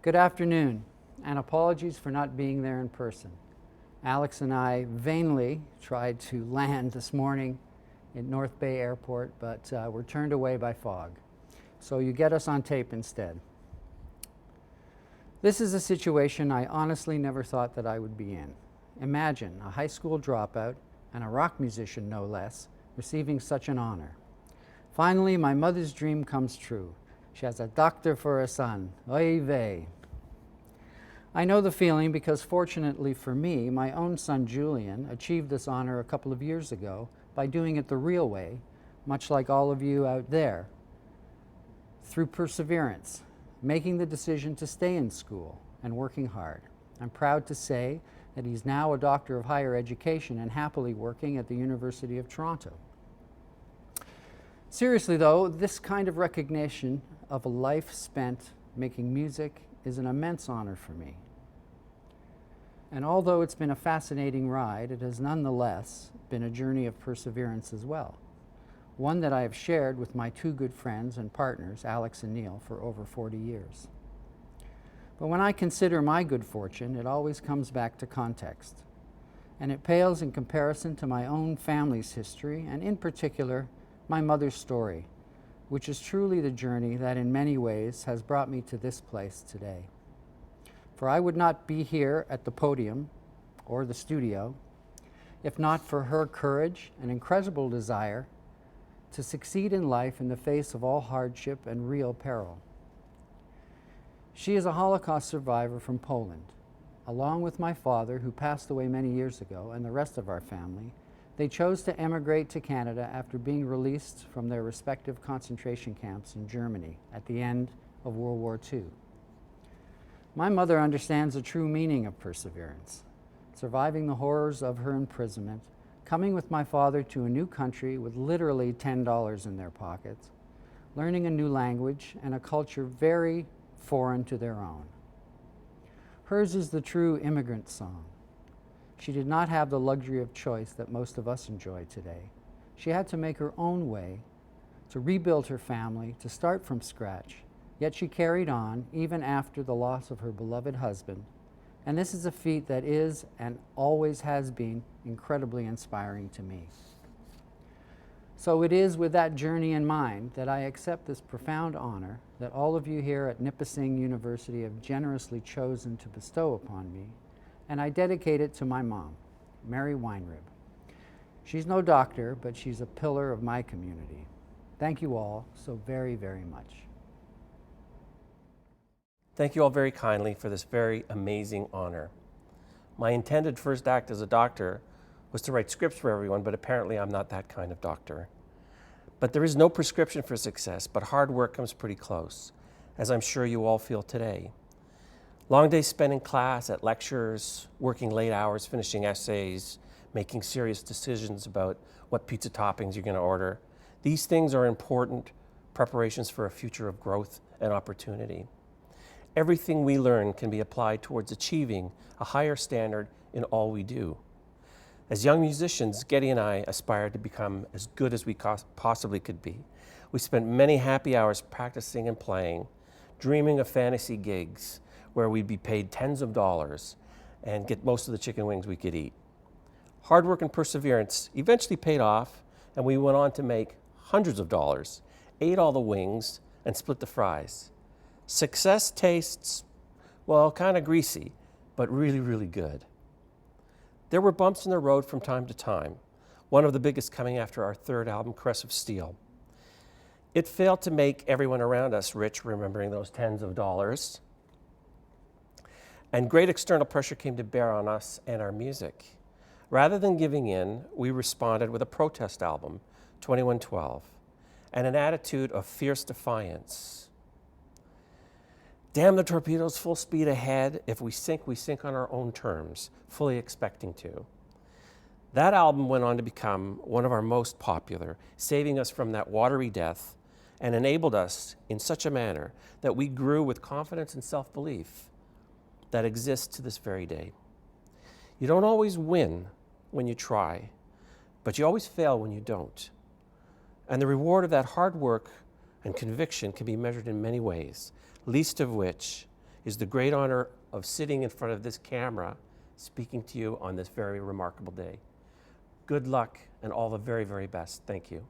Good afternoon, and apologies for not being there in person. Alex and I vainly tried to land this morning in North Bay Airport, but were turned away by fog. So you get us on tape instead. This is a situation I honestly never thought that I would be in. Imagine a high school dropout, and a rock musician no less, receiving such an honor. Finally, my mother's dream comes true. She has a doctor for a son. Oy vey. I know the feeling because fortunately for me, my own son Julian achieved this honor a couple of years ago by doing it the real way, much like all of you out there, through perseverance, making the decision to stay in school and working hard. I'm proud to say that he's now a doctor of higher education and happily working at the University of Toronto. Seriously though, this kind of recognition of a life spent making music is an immense honor for me. And although it's been a fascinating ride, it has nonetheless been a journey of perseverance as well. One that I have shared with my two good friends and partners, Alex and Neil, for over 40 years. But when I consider my good fortune, it always comes back to context. And it pales in comparison to my own family's history, and in particular, my mother's story, which is truly the journey that in many ways has brought me to this place today. For I would not be here at the podium or the studio if not for her courage and incredible desire to succeed in life in the face of all hardship and real peril. She is a Holocaust survivor from Poland. Along with my father, who passed away many years ago, and the rest of our family, they chose to emigrate to Canada after being released from their respective concentration camps in Germany at the end of World War II. My mother understands the true meaning of perseverance, surviving the horrors of her imprisonment, coming with my father to a new country with literally $10 in their pockets, learning a new language and a culture very foreign to their own. Hers is the true immigrant song. She did not have the luxury of choice that most of us enjoy today. She had to make her own way, to rebuild her family, to start from scratch. Yet she carried on even after the loss of her beloved husband. And this is a feat that is and always has been incredibly inspiring to me. So it is with that journey in mind that I accept this profound honor that all of you here at Nipissing University have generously chosen to bestow upon me, and I dedicate it to my mom, Mary Weinrib. She's no doctor, but she's a pillar of my community. Thank you all so very, very much. Thank you all very kindly for this very amazing honor. My intended first act as a doctor was to write scripts for everyone, but apparently I'm not that kind of doctor. But there is no prescription for success, but hard work comes pretty close, as I'm sure you all feel today. Long days spent in class, at lectures, working late hours, finishing essays, making serious decisions about what pizza toppings you're going to order. These things are important preparations for a future of growth and opportunity. Everything we learn can be applied towards achieving a higher standard in all we do. As young musicians, Geddy and I aspired to become as good as we possibly could be. We spent many happy hours practicing and playing, dreaming of fantasy gigs where we'd be paid tens of dollars and get most of the chicken wings we could eat. Hard work and perseverance eventually paid off, and we went on to make hundreds of dollars, ate all the wings, and split the fries. Success tastes, well, kind of greasy, but really, really good. There were bumps in the road from time to time, one of the biggest coming after our third album, Caress of Steel. It failed to make everyone around us rich, remembering those tens of dollars. And great external pressure came to bear on us and our music. Rather than giving in, we responded with a protest album, 2112, and an attitude of fierce defiance. Damn the torpedoes, full speed ahead. If we sink on our own terms, fully expecting to. That album went on to become one of our most popular, saving us from that watery death and enabled us in such a manner that we grew with confidence and self-belief that exists to this very day. You don't always win when you try, but you always fail when you don't. And the reward of that hard work and conviction can be measured in many ways, least of which is the great honor of sitting in front of this camera speaking to you on this very remarkable day. Good luck and all the very, very best. Thank you.